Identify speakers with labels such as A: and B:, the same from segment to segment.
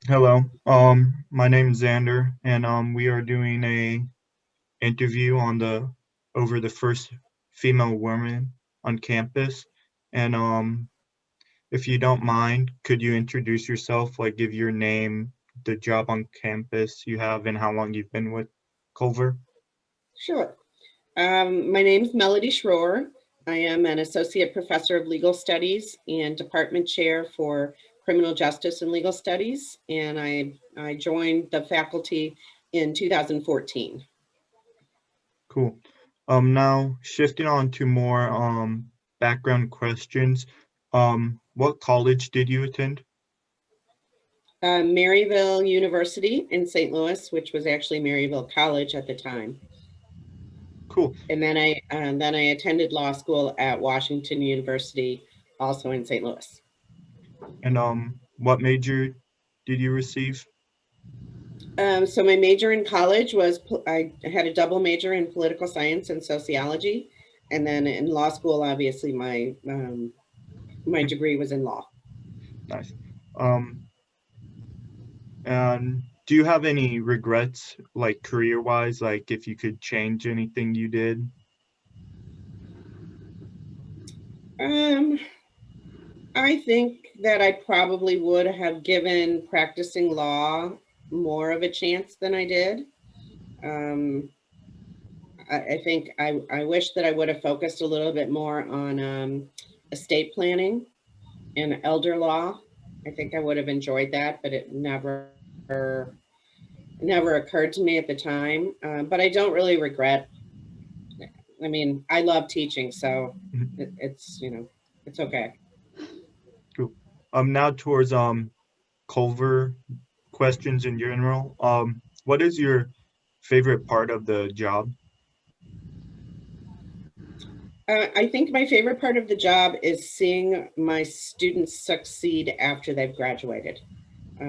A: Hello. My name's Zander, and we are doing a interview on the over the first female woman on campus. And if you don't mind, could you introduce yourself, like give your name, the job on campus you have, and how long you've been with Culver?
B: Sure. My name is Melody Schroer. I am an associate professor of legal studies and department chair for criminal justice and legal studies. And I joined the faculty in 2014.
A: Cool. Now shifting on to more background questions. What college did you attend?
B: Maryville University in St. Louis, which was actually Maryville College at the time.
A: Cool.
B: And then I attended law school at Washington University, also in St. Louis.
A: And what major did you receive?
B: So my major in college was I had a double major in political science and sociology, and then in law school, obviously my degree was in law.
A: Nice. Um, and do you have any regrets, like career-wise, like if you could change anything you did?
B: Um, I think that I probably would have given practicing law more of a chance than I did. Um, I think I wish that I would have focused a little bit more on estate planning and elder law. I think I would have enjoyed that, but it never occurred to me at the time. But I don't really regret. I mean, I love teaching, so
A: Mhm.
B: it's okay.
A: Cool. Now towards Culver questions in general. What is your favorite part of the job?
B: I think my favorite part of the job is seeing my students succeed after they've graduated.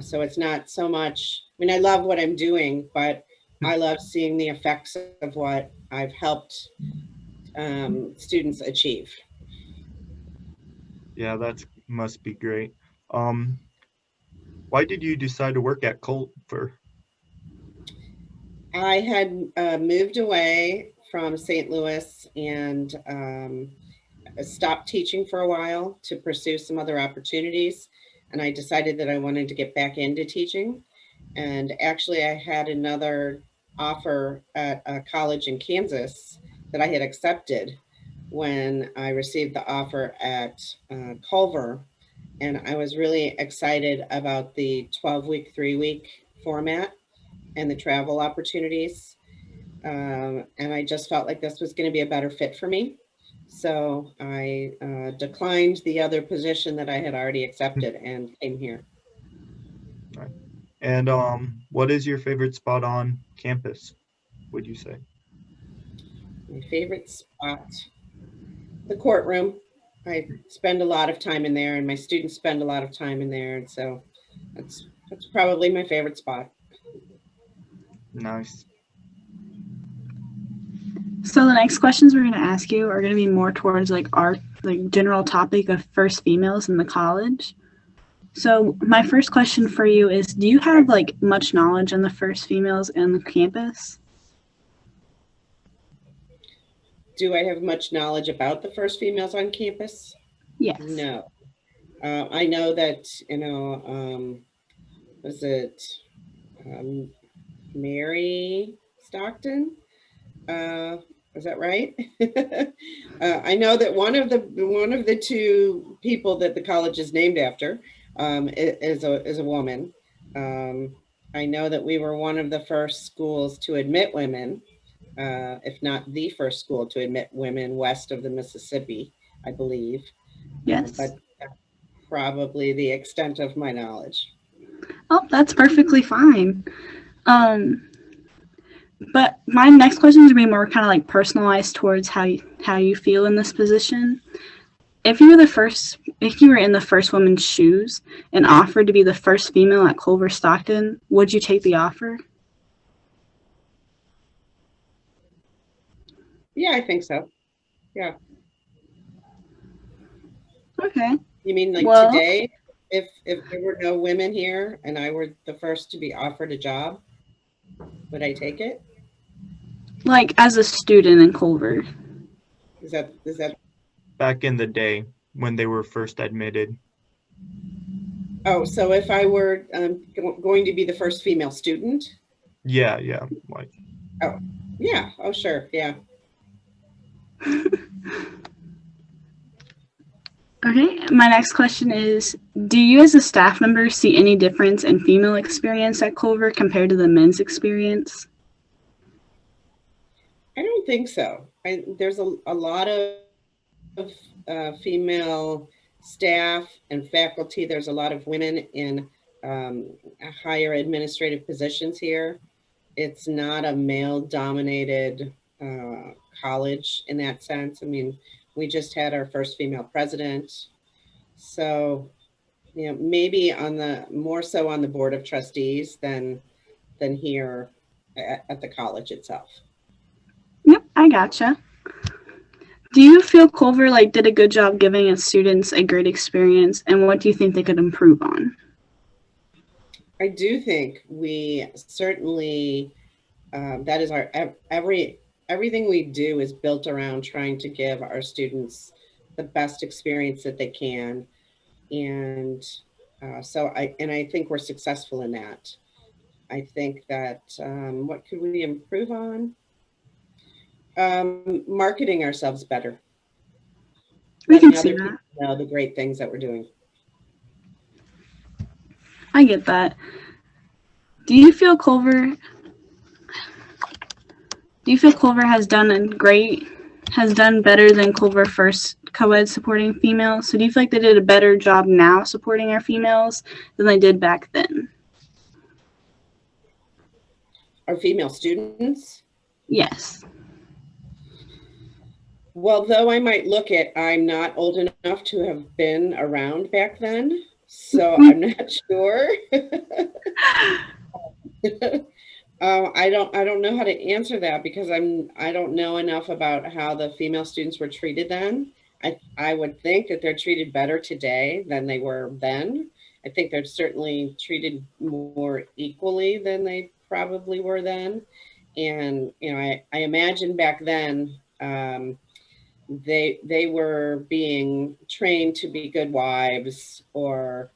B: So it's not so much. I mean, I love what I'm doing, but I love seeing the effects of what I've helped students achieve.
A: Yeah, that must be great. Um, why did you decide to work at Culver?
B: I had moved away from St. Louis and stopped teaching for a while to pursue some other opportunities. And I decided that I wanted to get back into teaching. And actually, I had another offer at a college in Kansas that I had accepted when I received the offer at Culver. And I was really excited about the 12-week, 3-week format and the travel opportunities. And I just felt like this was going to be a better fit for me. So I declined the other position that I had already accepted and came here.
A: Right. And what is your favorite spot on campus, would you say?
B: My favorite spot, the courtroom. I spend a lot of time in there, and my students spend a lot of time in there, and so that's probably my favorite spot.
A: Nice.
C: So the next questions we're going to ask you are going to be more towards like our like general topic of first females in the college. So my first question for you is, do you have like much knowledge on the first females in the campus?
B: Do I have much knowledge about the first females on campus?
C: Yes.
B: No. I know that was it um, Mary Stockton? Uh, is that right? I know that one of the two people that the college is named after is a woman. Um, I know that we were one of the first schools to admit women, if not the first school to admit women west of the Mississippi, I believe.
C: Yes.
B: But probably the extent of my knowledge.
C: Oh, that's perfectly fine. Um, but my next question is going to be more kind of like personalized towards how you feel in this position. If you were in the first woman's shoes and offered to be the first female at Culver-Stockton, would you take the offer?
B: Yeah, I think so. Yeah.
C: Okay.
B: You mean like
C: Well,
B: today? if there were no women here and I were the first to be offered a job, would I take it?
C: Like as a student in Culver.
B: Is that
A: Back in the day when they were first admitted.
B: oh, so if I were going to be the first female student?
A: Yeah, yeah. Like
B: Oh, yeah. Oh, sure. Yeah.
C: Okay, my next question is, do you as a staff member see any difference in female experience at Culver compared to the men's experience?
B: I don't think so. There's a lot of female staff and faculty. There's a lot of women in higher administrative positions here. It's not a male-dominated college in that sense. I mean, we just had our first female president. So, maybe more so on the board of trustees than here at the college itself.
C: Yep, I gotcha. Do you feel Culver did a good job giving its students a great experience, and what do you think they could improve on?
B: I do think we certainly, that is everything we do is built around trying to give our students the best experience that they can. And so I think we're successful in that. I think that, what could we improve on? Marketing ourselves better.
C: We can
B: Letting
C: see
B: other
C: that.
B: people know the great things that we're doing.
C: I get that. Do you feel Culver has done better than Culver first co-ed supporting females? So do you feel like they did a better job now supporting our females than they did back then?
B: Our female students?
C: Yes.
B: Well, though I might look it, I'm not old enough to have been around back then, so I'm not sure. I don't know how to answer that because I don't know enough about how the female students were treated then. I would think that they're treated better today than they were then. I think they're certainly treated more equally than they probably were then. And I imagine back then they were being trained to be good wives, or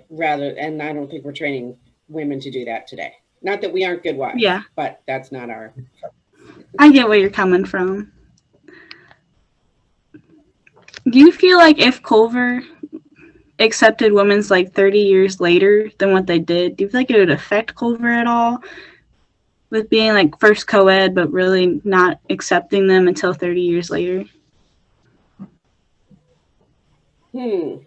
B: rather, and I don't think we're training women to do that today. Not that we aren't good wives,
C: Yeah,
B: but that's not our.
C: I get where you're coming from. Do you feel like if Culver accepted women's 30 years later than what they did, do you feel like it would affect Culver at all? With being first co-ed, but really not accepting them until 30 years later?
B: Let's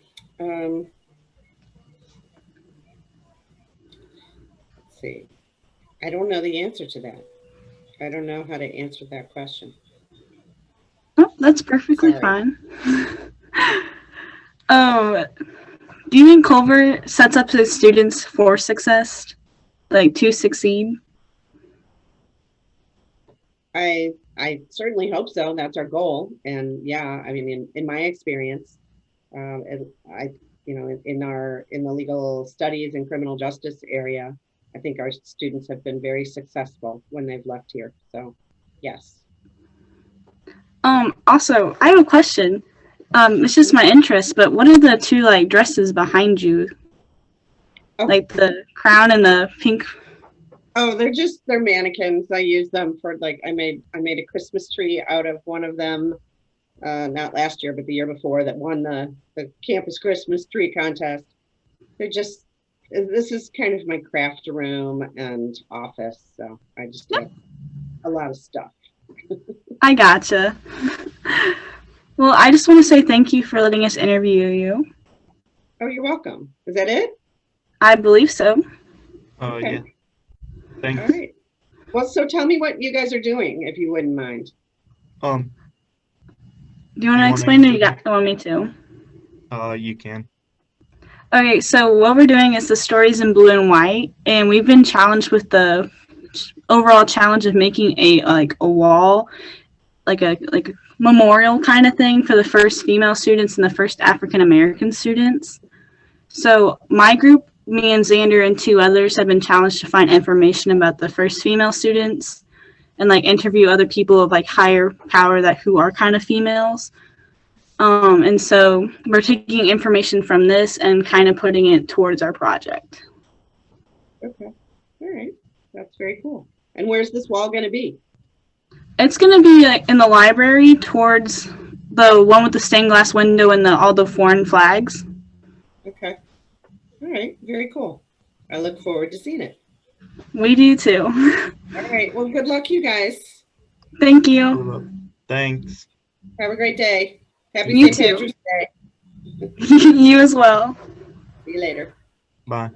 B: see. I don't know the answer to that. I don't know how to answer that question.
C: Oh, that's perfectly
B: Sorry.
C: fine. Do you think Culver sets up his students for success, to succeed?
B: I certainly hope so. That's our goal. And yeah, I mean, in my experience, in the legal studies and criminal justice area, I think our students have been very successful when they've left here. So, yes.
C: Also, I have a question. It's just my interest, but what are the two dresses behind you?
B: Oh.
C: The crown and the pink.
B: Oh, they're mannequins. I use them for I made a Christmas tree out of one of them, not last year, but the year before, that won the campus Christmas tree contest. This is kind of my craft room and office. So I just have a lot of stuff.
C: I gotcha. Well, I just want to say thank you for letting us interview you.
B: Oh, you're welcome. Is that it?
C: I believe so.
B: Okay.
A: Yeah. Thanks.
B: All right. Well, so tell me what you guys are doing, if you wouldn't mind.
C: Do you want to explain, or you want me to?
A: You can.
C: Okay, so what we're doing is the stories in blue and white, and we've been challenged with the overall challenge of making a wall, a memorial kind of thing for the first female students and the first African American students. So my group, me and Zander and two others, have been challenged to find information about the first female students and like interview other people of like higher power that who are kind of females. And so we're taking information from this and kind of putting it towards our project.
B: Okay. All right. That's very cool. And where's this wall going to be?
C: It's going to be like in the library towards the one with the stained glass window and all the foreign flags.
B: Okay. All right. Very cool. I look forward to seeing it.
C: We do too.
B: All right. Well, good luck, you guys.
C: Thank you.
A: Thanks.
B: Have a great day. Happy
C: You
B: St.
C: too.
B: Patrick's Day.
C: You as well.
B: See you later.
A: Bye.